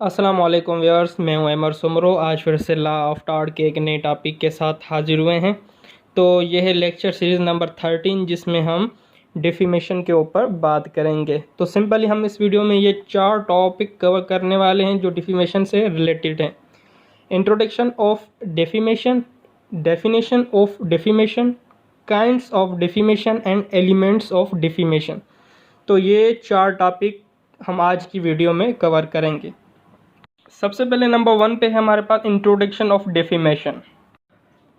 अस्सलाम वालेकुम व्यूअर्स, मैं हूं अमर सुमरो। आज फिर से लॉ ऑफ टॉड के एक नए टॉपिक के साथ हाजिर हुए हैं। तो यह है लेक्चर सीरीज़ नंबर 13 जिसमें हम डिफेमेशन के ऊपर बात करेंगे। तो सिंपली हम इस वीडियो में ये 4 टॉपिक कवर करने वाले हैं जो डिफेमेशन से रिलेटेड हैं। Introduction of defamation, definition of defamation, kinds of defamation and elements of defamation. तो ये 4 टॉपिक हम आज की वीडियो में कवर करेंगे। सबसे पहले नंबर 1 पे है हमारे पास इंट्रोडक्शन ऑफ डेफेमेशन।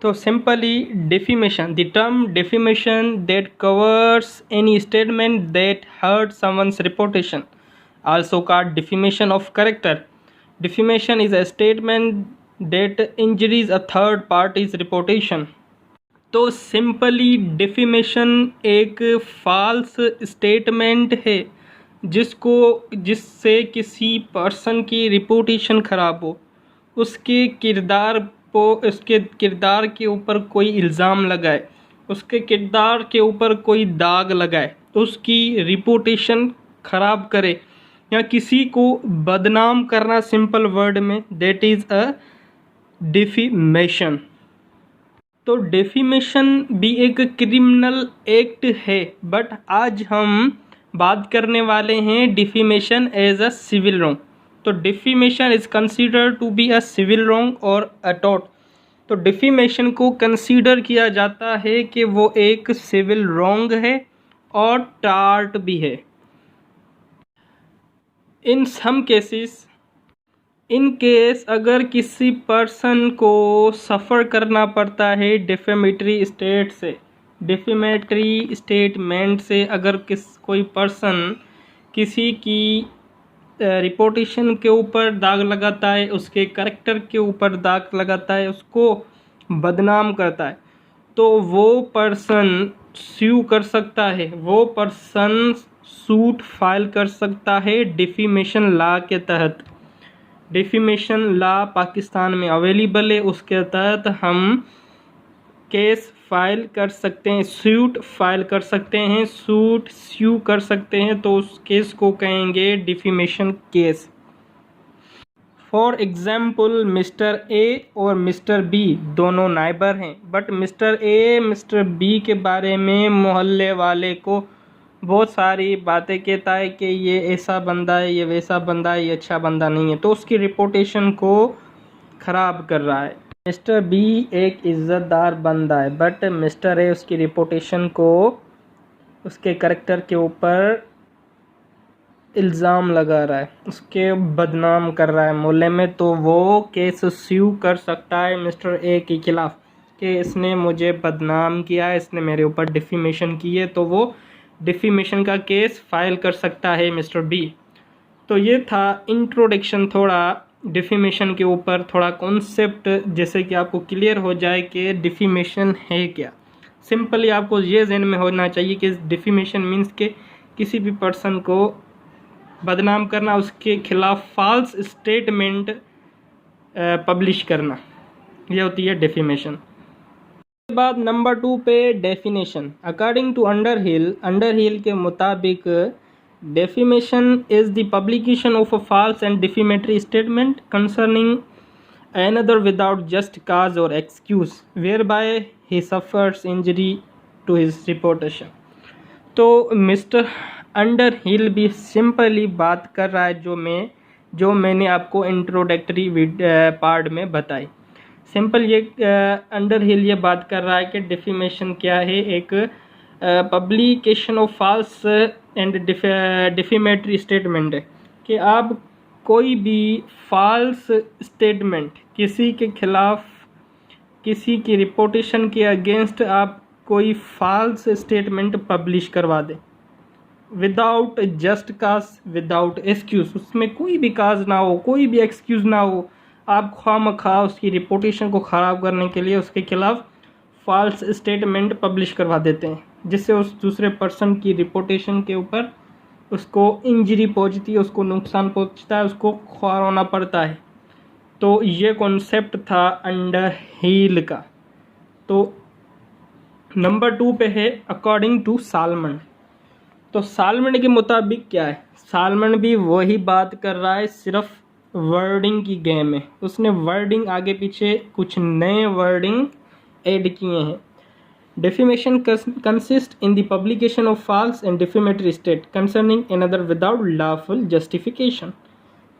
तो simply defamation, the term defamation that covers any statement that hurt someone's reputation, also called defamation of character. Defamation is a statement that injuries a third party's reputation. तो simply defamation एक false statement है जिससे किसी person की reputation ख़राब हो, उसके किरदार के ऊपर कोई इल्ज़ाम लगाए, उसके किरदार के ऊपर कोई दाग लगाए, उसकी रिपुटेशन ख़राब करे या किसी को बदनाम करना, सिंपल वर्ड में दैट इज़ अ डिफेमेशन। तो डेफेमेशन भी एक क्रिमिनल एक्ट है, बट आज हम बात करने वाले हैं defamation as a civil wrong. तो defamation is considered to be a civil wrong और अ टॉर्ट। तो डिफेमेशन को कंसीडर किया जाता है कि वो एक सिविल रॉन्ग है और टार्ट भी है। इन सम केसेस, इन केस अगर किसी पर्सन को सफ़र करना पड़ता है डिफेमेटरी स्टेट से, डिफेमेटरी स्टेटमेंट से, अगर कोई पर्सन किसी की रिपुटेशन के ऊपर दाग लगाता है, उसके कैरेक्टर के ऊपर दाग लगाता है, उसको बदनाम करता है, तो वो पर्सन स्यू कर सकता है, वो पर्सन सूट फाइल कर सकता है डिफेमेशन लॉ के तहत। डिफेमेशन लॉ पाकिस्तान में अवेलेबल है, उसके तहत हम केस फाइल कर सकते हैं, सूट फाइल कर सकते हैं, सूट स्यू कर सकते हैं। तो उस केस को कहेंगे defamation case. For example, mister A और मिस्टर बी दोनों नाइबर हैं, but mister A mister B के बारे में मोहल्ले वाले को बहुत सारी बातें कहता है कि ये ऐसा बंदा है, ये वैसा बंदा है, ये अच्छा बंदा नहीं है, तो उसकी रिपुटेशन को ख़राब कर रहा है। मिस्टर बी एक इज़्ज़तदार बंदा है, बट मिस्टर ए उसकी रिपुटेशन को, उसके कैरेक्टर के ऊपर इल्ज़ाम लगा रहा है, उसके बदनाम कर रहा है मोहल्ले में। तो वो केस स्यू कर सकता है मिस्टर ए के ख़िलाफ़ कि इसने मुझे बदनाम किया है, इसने मेरे ऊपर डिफेमेशन की है, तो वो डिफेमेशन का केस फाइल कर सकता है मिस्टर बी। तो ये था इंट्रोडक्शन थोड़ा डिफेमेशन के ऊपर, थोड़ा कॉन्सेप्ट, जैसे कि आपको क्लियर हो जाए कि डिफेमेशन है क्या। सिंपली आपको ये ज़हन में होना चाहिए कि डिफेमेशन मीन्स के किसी भी पर्सन को बदनाम करना, उसके खिलाफ फॉल्स स्टेटमेंट पब्लिश करना, यह होती है डिफेमेशन। उसके बाद नंबर 2 पे डेफिनेशन। अकॉर्डिंग टू अंडरहिल के मुताबिक defamation is the publication of a false and defamatory statement concerning another without just cause or excuse whereby he suffers injury to his reputation। तो मिस्टर अंडरहिल भी सिंपली बात कर रहा है जो मैंने आपको इंट्रोडक्टरी पार्ट में बताई। सिंपल ये अंडरहिल ये बात कर रहा है कि डिफेमेशन क्या है, एक publication of false and defamatory statement है कि आप कोई भी फॉल्स स्टेटमेंट किसी के खिलाफ, किसी की रिपुटेशन के अगेंस्ट आप कोई फॉल्स स्टेटमेंट पब्लिश करवा दें विदाउट जस्ट काज, विदाउट एक्सक्यूज़, उसमें कोई भी काज ना हो, कोई भी एक्सक्यूज़ ना हो, आप खामखा उसकी रिपुटेशन को ख़राब करने के लिए उसके खिलाफ फॉल्स स्टेटमेंट पब्लिश करवा देते हैं, जिससे उस दूसरे पर्सन की रिपुटेशन के ऊपर उसको इंजरी पहुंचती है, उसको नुकसान पहुंचता है, उसको ख्वार होना पड़ता है। तो ये कॉन्सेप्ट था अंडरहिल का। तो नंबर 2 पे है अकॉर्डिंग टू सालमन। तो सालमन के मुताबिक क्या है, सालमन भी वही बात कर रहा है, सिर्फ वर्डिंग की गेम है, उसने वर्डिंग आगे पीछे कुछ नए वर्डिंग ऐड किए हैं। Defamation consist in the publication of false and defamatory state concerning another without lawful justification.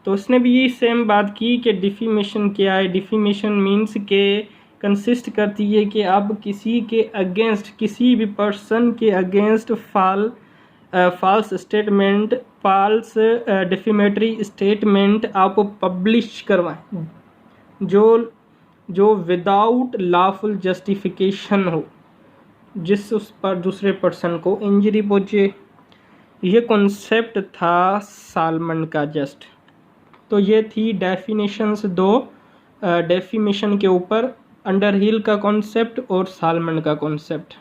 तो उसने भी यही सेम बात की कि डिफेमेशन क्या है। डिफेमेशन मीन्स के कंसिस्ट करती है कि आप किसी के अगेंस्ट, किसी भी पर्सन के against false statement, false defamatory statement आप पब्लिश करवाएं जो जो विदाउट लॉफुल जस्टिफिकेशन हो, जिस उस पर दूसरे पर्सन को इंजरी पहुँचे। ये कॉन्सेप्ट था सालमन का जस्ट। तो ये थी डेफिनेशंस दो डेफिमेशन के ऊपर, अंडरहिल का कॉन्सेप्ट और सालमन का कॉन्सेप्ट।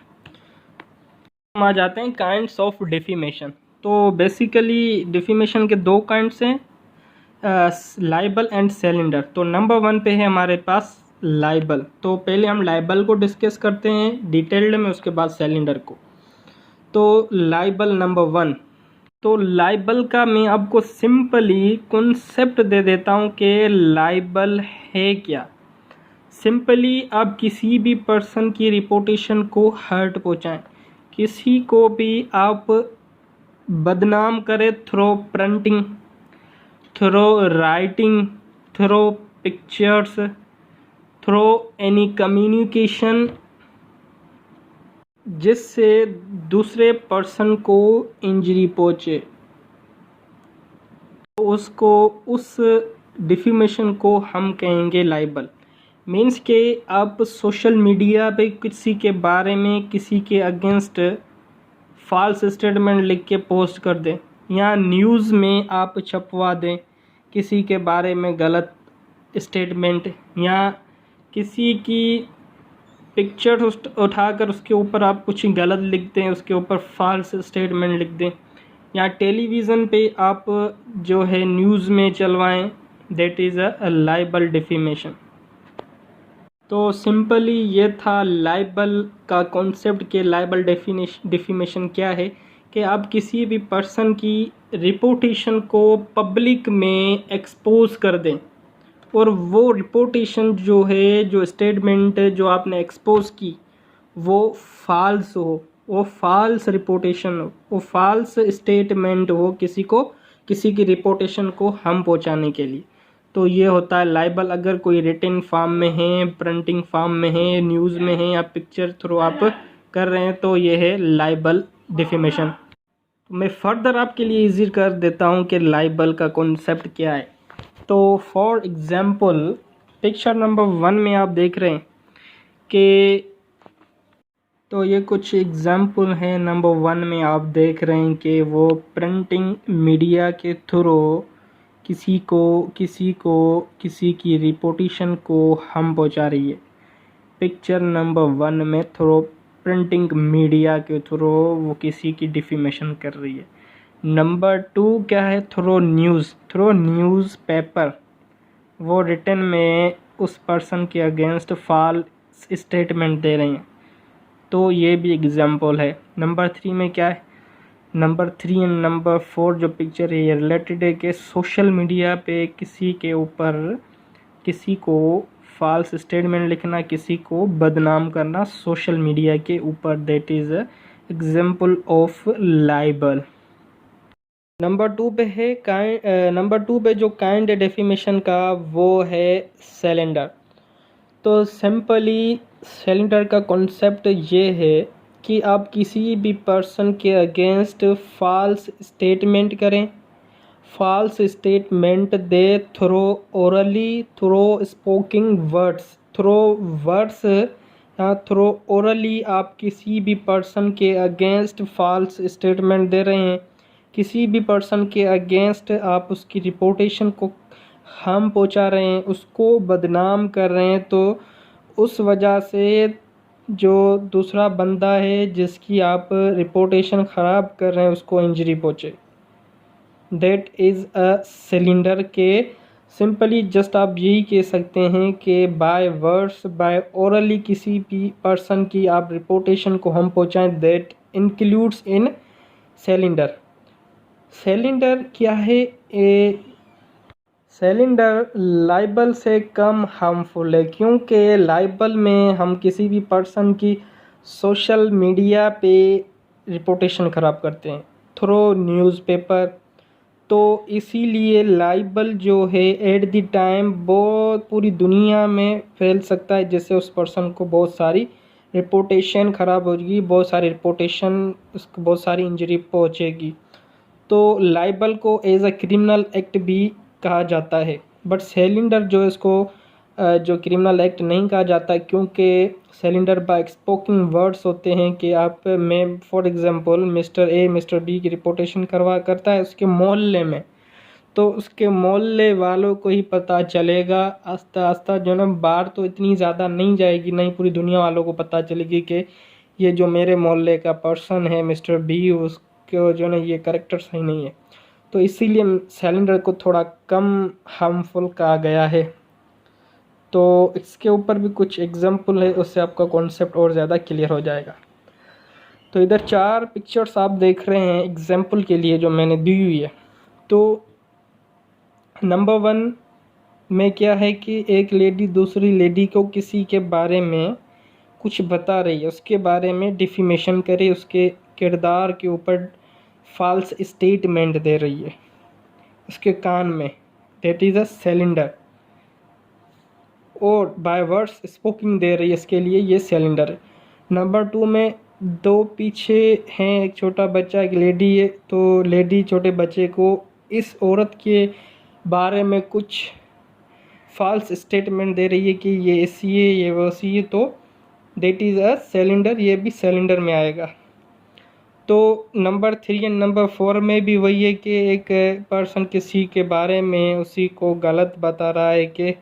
हम आ जाते हैं काइंड्स ऑफ डिफेमेशन। तो बेसिकली डिफेमेशन के दो काइंड्स हैं, लाइबल एंड सेलेंडर। तो नंबर 1 पे है हमारे पास लाइबल। तो पहले हम लाइबल को डिस्कस करते हैं डिटेल्ड में, उसके बाद सेलेंडर को। तो लाइबल नंबर 1। तो लाइबल का मैं आपको सिंपली कॉन्सेप्ट दे देता हूँ कि लाइबल है क्या। सिंपली आप किसी भी पर्सन की रिपोर्टेशन को हर्ट पहुँचाएं, किसी को भी आप बदनाम करें through printing, through writing, through pictures, through any communication जिससे दूसरे पर्सन को इंजरी पहुँचे, तो उसको, उस डिफेमेशन को हम कहेंगे लाइबल। मीन्स के आप सोशल मीडिया पे किसी के बारे में, किसी के अगेंस्ट फॉल्स स्टेटमेंट लिख के पोस्ट कर दें, या न्यूज़ में आप छपवा दें किसी के बारे में गलत स्टेटमेंट, या किसी की पिक्चर उठाकर उसके ऊपर आप कुछ गलत लिख दें, उसके ऊपर फॉल्स स्टेटमेंट लिख दें, या टेलीविज़न पे आप जो है न्यूज़ में चलवाएं, that is a libel defamation. तो सिंपली ये था लाइबल का कॉन्सेप्ट के लाइबल डिफेमेशन क्या है कि आप किसी भी पर्सन की रिपोर्टेशन को पब्लिक में एक्सपोज कर दें, और वो रिपोर्टेशन जो है, जो स्टेटमेंट जो आपने एक्सपोज की, वो फॉल्स हो, वो फॉल्स रिपोर्टेशन हो, वो फॉल्स स्टेटमेंट हो, किसी की रिपोर्टेशन को हम पहुंचाने के लिए। तो ये होता है लाइबल। अगर कोई रिटन फॉर्म में है, प्रिंटिंग फॉर्म में है, न्यूज़ में है, या पिक्चर थ्रू आप कर रहे हैं, तो ये है लाइबल डिफेमेशन। तो मैं फर्दर आपके लिए इजी कर देता हूँ कि लाइबल का कॉन्सेप्ट क्या है। तो फॉर एग्ज़ाम्पल पिक्चर नंबर 1 में आप देख रहे हैं कि, तो ये कुछ एग्ज़ाम्पल हैं। नंबर 1 में आप देख रहे हैं कि वो प्रिंटिंग मीडिया के थ्रू किसी की रिपोर्टेशन को हम पहुंचा रही है। पिक्चर नंबर 1 में थ्रू प्रिंटिंग मीडिया के थ्रू वो किसी की डिफेमेशन कर रही है। नंबर 2 क्या है, थ्रू न्यूज़ पेपर, वो रिटन में उस पर्सन के अगेंस्ट फॉल्स स्टेटमेंट दे रहे हैं, तो ये भी एग्जाम्पल है। नंबर 3 में क्या है, नंबर 3 एंड नंबर 4 जो पिक्चर है ये रिलेटेड है कि सोशल मीडिया पे किसी के ऊपर किसी को फॉल्स स्टेटमेंट लिखना, किसी को बदनाम करना सोशल मीडिया के ऊपर, that is example of liable. Number 2 पे है नंबर 2 पे जो काइंड डेफिमेशन का वो है सेलेंडर। तो सिंपली सेलेंडर का कॉन्सेप्ट ये है कि आप किसी भी पर्सन के अगेंस्ट फॉल्स स्टेटमेंट करें, फॉल्स स्टेटमेंट दे through orally, through spoken words, through words या थ्रो ओरली आप किसी भी पर्सन के अगेंस्ट फॉल्स स्टेटमेंट दे रहे हैं, किसी भी पर्सन के अगेंस्ट आप उसकी रिपोर्टेशन को हार्म पहुंचा रहे हैं, उसको बदनाम कर रहे हैं, तो उस वजह से जो दूसरा बंदा है जिसकी आप रिपोर्टेशन ख़राब कर रहे हैं उसको इंजरी पहुंचे, दैट इज़ अ सिलेंडर। के सिंपली जस्ट आप यही कह सकते हैं कि बाय वर्ड्स, बाय ओरली किसी भी पर्सन की आप रिपोर्टेशन को हम पहुंचाएं, that includes in cylinder. Cylinder क्या है, सिलेंडर लाइबल से कम हार्मफुल है, क्योंकि लाइबल में हम किसी भी पर्सन की सोशल मीडिया पे रिपोर्टेशन ख़राब करते हैं थ्रू न्यूज़पेपर। तो इसीलिए लाइबल जो है एट द टाइम बहुत पूरी दुनिया में फैल सकता है, जिससे उस पर्सन को बहुत सारी रिपोर्टेशन ख़राब होगी, बहुत सारी रिपोर्टेशन, उसको बहुत सारी इंजरी पहुंचेगी। तो लाइबल को एज अ क्रिमिनल एक्ट भी कहा जाता है, बट सिलेंडर जो इसको जो क्रिमिनल एक्ट नहीं कहा जाता, क्योंकि सिलेंडर बाय स्पोकिंग वर्ड्स होते हैं कि आप मैं for example mister A mister B की रिपोर्टेशन करता है उसके मोहल्ले में, तो उसके मोहल्ले वालों को ही पता चलेगा। आस्ता आस्ता जो ना बाहर तो इतनी ज़्यादा नहीं जाएगी, नहीं पूरी दुनिया वालों को पता चलेगी कि ये जो मेरे मोहल्ले का पर्सन है मिस्टर बी, उसको जो ना ये करेक्टर सही नहीं है। तो इसीलिए सिलेंडर को थोड़ा कम हार्मफुल कहा गया है। तो इसके ऊपर भी कुछ एग्जाम्पल है, उससे आपका कॉन्सेप्ट और ज़्यादा क्लियर हो जाएगा। तो इधर 4 पिक्चर्स आप देख रहे हैं एग्जाम्पल के लिए जो मैंने दी हुई है। तो नंबर 1 में क्या है कि एक लेडी दूसरी लेडी को किसी के बारे में कुछ बता रही है, उसके बारे में डिफेमेशन करे, उसके किरदार के ऊपर फॉल्स स्टेटमेंट दे रही है उसके कान में, दैट इज़ अ सिलेंडर। और बाय वर्ड्स स्पोकिंग दे रही है, इसके लिए ये सिलेंडर है। नंबर 2 में 2 पीछे हैं, एक छोटा बच्चा एक लेडी है, तो लेडी छोटे बच्चे को इस औरत के बारे में कुछ फॉल्स स्टेटमेंट दे रही है कि ये ऐसी है ये वैसी है, तो दैट इज़ अ सिलेंडर, ये भी सिलेंडर में आएगा। तो नंबर 3 एंड नंबर 4 में भी वही है कि एक पर्सन किसी के बारे में उसी को गलत बता रहा है कि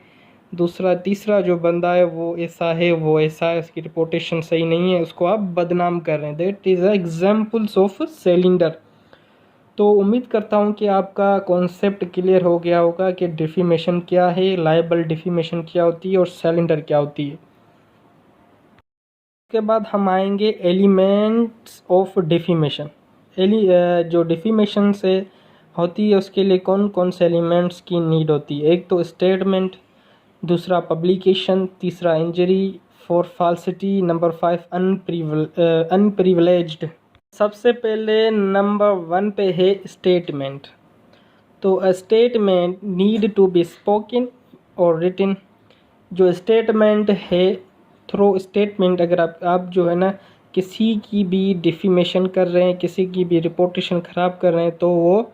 दूसरा तीसरा जो बंदा है वो ऐसा है वो ऐसा है, उसकी रिपोर्टेशन सही नहीं है, उसको आप बदनाम कर रहे हैं। That is examples of cylinder. तो उम्मीद करता हूँ कि आपका कॉन्सेप्ट क्लियर हो गया होगा कि डिफेमेशन क्या है, लाइबल डिफेमेशन क्या होती है और सिलेंडर क्या होती है। उसके बाद हम आएंगे एलिमेंट्स ऑफ डिफेमेशन। जो डिफेमेशन से होती है उसके लिए कौन कौन से एलिमेंट्स की नीड होती है। एक तो स्टेटमेंट, दूसरा पब्लिकेशन, तीसरा इंजरी, 4 फॉल्सिटी, नंबर 5 अनप्रिविलेज्ड। सबसे पहले नंबर 1 पे है स्टेटमेंट। तो a statement need to be spoken और रिटन। जो स्टेटमेंट है, थ्रू स्टेटमेंट अगर आप जो है ना किसी की भी डिफेमेशन कर रहे हैं, किसी की भी रिपोर्टेशन ख़राब कर रहे हैं, तो वो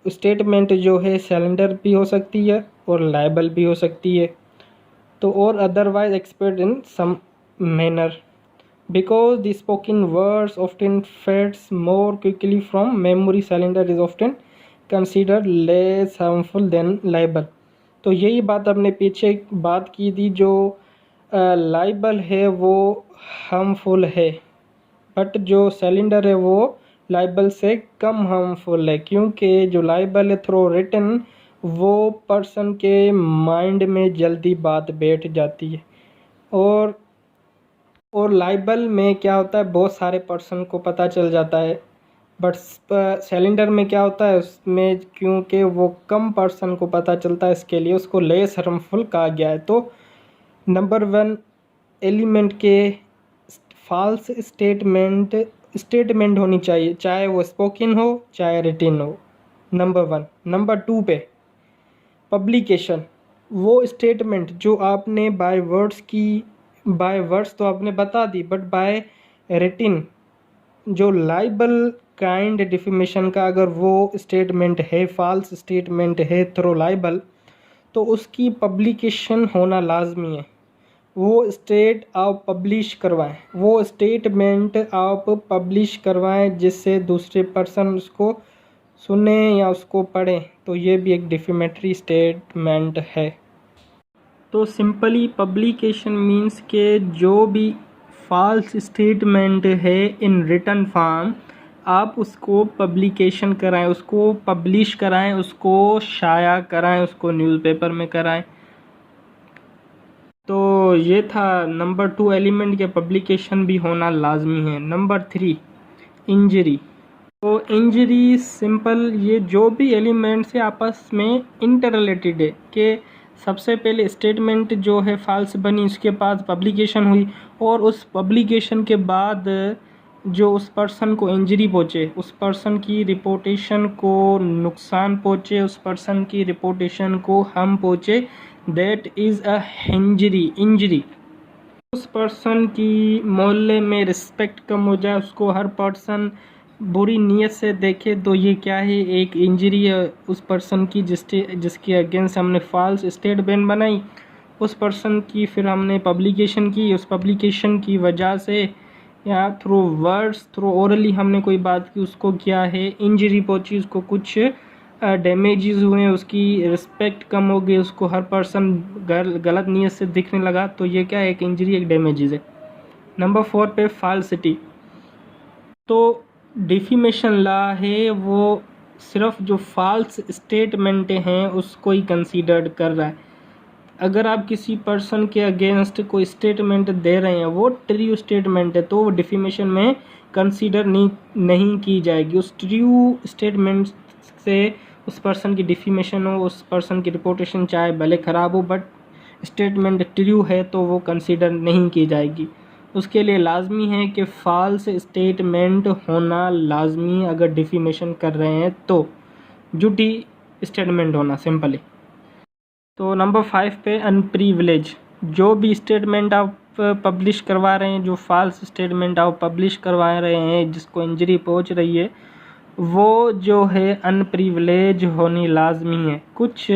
स्टेटमेंट जो है सिलेंडर भी हो सकती है और लायबल भी हो सकती है। तो और otherwise expressed in some manner, because the spoken words often fades more quickly from memory, slander is often considered less harmful than libel. तो यही बात हमने पीछे बात की थी, जो लाइबल है वो हार्मफुल है, बट जो सिलेंडर है वो लाइबल से कम हार्मफुल है, क्योंकि जो लाइबल है थ्रू रिटन वो पर्सन के माइंड में जल्दी बात बैठ जाती है। और लाइबल में क्या होता है, बहुत सारे पर्सन को पता चल जाता है, बट सिलेंडर में क्या होता है उसमें क्योंकि वो कम पर्सन को पता चलता है, इसके लिए उसको लेस हार्मफुल कहा गया है। तो नंबर 1 एलिमेंट के फॉल्स स्टेटमेंट होनी चाहिए, चाहे वो स्पोकन हो चाहे रिटन हो, नंबर 1। नंबर 2 पे पब्लिकेशन, वो स्टेटमेंट जो आपने बाय वर्ड्स तो आपने बता दी, बट बाय रिटन जो लाइबल काइंड डिफेमेशन का अगर वो स्टेटमेंट है, फॉल्स स्टेटमेंट है थ्रू लाइबल, तो उसकी पब्लिकेशन होना लाजमी है। वो स्टेट आप पब्लिश करवाएं, वो स्टेटमेंट आप पब्लिश करवाएं, जिससे दूसरे पर्सन उसको सुने या उसको पढ़ें, तो ये भी एक डिफेमेटरी स्टेटमेंट है। तो सिंपली पब्लिकेशन मीन्स के जो भी फॉल्स स्टेटमेंट है इन रिटन फॉर्म, आप उसको पब्लिकेशन कराएं, उसको पब्लिश कराएं, उसको शाया कराएं, उसको न्यूज़पेपर में कराएं। तो ये था नंबर 2 एलिमेंट के पब्लिकेशन भी होना लाजमी है। Number 3 injury. तो इंजरी सिंपल, ये जो भी एलिमेंट्स है आपस में इंटर रिलेटेड है कि सबसे पहले स्टेटमेंट जो है फॉल्स बनी, उसके बाद पब्लिकेशन हुई और उस पब्लिकेशन के बाद जो उस पर्सन को इंजरी पहुँचे, उस पर्सन की रिपोर्टेशन को नुकसान पहुँचे, उस पर्सन की रिपोर्टेशन को हम पहुँचे, दैट इज़ अ इंजरी। उस पर्सन की मोहल्ले में रिस्पेक्ट कम हो जाए, उसको हर पर्सन बुरी नीयत से देखे, तो ये क्या है, एक इंजरी है उस पर्सन की जिसके अगेंस्ट हमने फॉल्स स्टेटमेंट बनाई। उस पर्सन की फिर हमने पब्लिकेशन की, उस पब्लिकेशन की वजह से या थ्रू वर्ड्स, थ्रू ओरली हमने कोई बात की, उसको क्या है इंजरी पहुंची, उसको कुछ डैमेजेस हुए, उसकी रिस्पेक्ट कम हो गई, उसको हर पर्सन गलत नीयत से दिखने लगा, तो ये क्या है, एक इंजरी, एक डैमेजेस है। नंबर 4 पे फॉल्सिटी। तो डिफेमेशन लॉ है वो सिर्फ जो फॉल्स स्टेटमेंट हैं उसको ही कंसीडर्ड कर रहा है। अगर आप किसी पर्सन के अगेंस्ट कोई स्टेटमेंट दे रहे हैं, वो ट्रू स्टेटमेंट है, तो वो डिफेमेशन में कंसीडर नहीं की जाएगी। उस ट्रू स्टेटमेंट से उस पर्सन की डिफेमेशन हो, उस पर्सन की रिपोर्टेशन चाहे भले ख़राब हो, बट स्टेटमेंट ट्रू है तो वो कंसीडर नहीं की जाएगी। उसके लिए लाजमी है कि फॉल्स स्टेटमेंट होना लाजमी, अगर डिफेमेशन कर रहे हैं तो झूठी स्टेटमेंट होना सिंपली। तो नंबर 5 पे अनप्रिविलेज। जो भी स्टेटमेंट आप पब्लिश करवा रहे हैं, जो फॉल्स स्टेटमेंट आप पब्लिश करवा रहे हैं जिसको इंजरी पहुंच रही है, वो जो है अनप्रिविलेज होनी लाजमी है। कुछ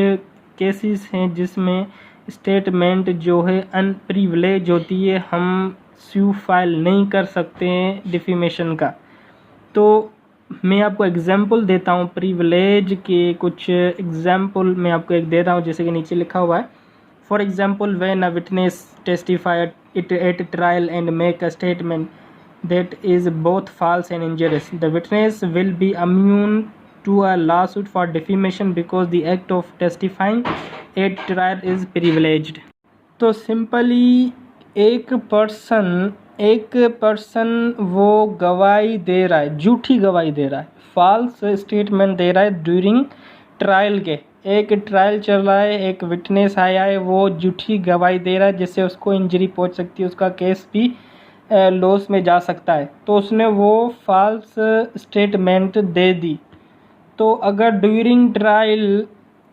केसेस हैं जिसमें स्टेटमेंट जो है अनप्रिविलेज होती है, हम स्यू फाइल नहीं कर सकते हैं डिफेमेशन का। तो मैं आपको एग्जांपल देता हूँ प्रिविलेज के, कुछ एग्जांपल मैं आपको एक दे रहा हूँ, जैसे कि नीचे लिखा हुआ है, for example when a witness testify at trial and make a statement that is both false and injurious, the witness will be immune to a lawsuit for defamation because the act of testifying at trial is privileged। तो simply एक person वो गवाही दे रहा है, झूठी गवाही दे रहा है, फॉल्स स्टेटमेंट दे रहा है ड्यूरिंग ट्रायल के। एक ट्रायल चल रहा है, एक विटनेस आया है, वो झूठी गवाही दे रहा है जिससे उसको इंजरी पहुंच सकती है, उसका केस भी लॉस में जा सकता है, तो उसने वो फॉल्स स्टेटमेंट दे दी। तो अगर ड्यूरिंग ट्रायल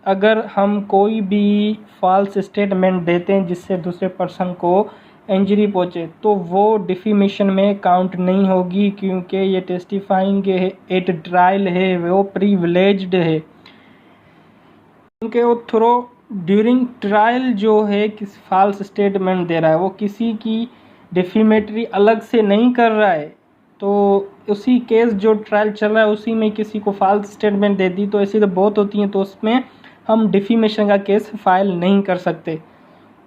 अगर हम कोई भी फॉल्स स्टेटमेंट देते हैं जिससे दूसरे पर्सन को इंजरी पहुंचे, तो वो डिफेमेशन में काउंट नहीं होगी, क्योंकि ये टेस्टिफाइंग एट ट्रायल है, वो प्रिविलेज्ड है, क्योंकि वो थ्रो ड्यूरिंग ट्रायल जो है किस फॉल्स स्टेटमेंट दे रहा है, वो किसी की डिफेमेटरी अलग से नहीं कर रहा है। तो उसी केस जो ट्रायल चल रहा है उसी में किसी को फॉल्स स्टेटमेंट दे दी, तो ऐसी तो बहुत होती हैं, तो उसमें हम डिफेमेशन का केस फाइल नहीं कर सकते।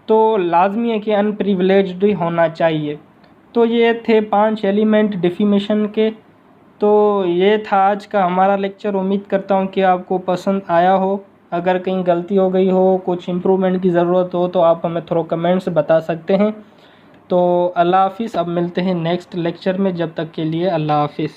तो लाजमी है कि अनप्रिविलेज्ड होना चाहिए। तो ये थे 5 एलिमेंट डिफेमेशन के। तो ये था आज का हमारा लेक्चर। उम्मीद करता हूँ कि आपको पसंद आया हो। अगर कहीं गलती हो गई हो, कुछ इम्प्रूवमेंट की ज़रूरत हो, तो आप हमें थ्रू कमेंट्स बता सकते हैं। तो अल्लाह हाफिज़। अब मिलते हैं नेक्स्ट लेक्चर में, जब तक के लिए अल्लाह हाफिज़।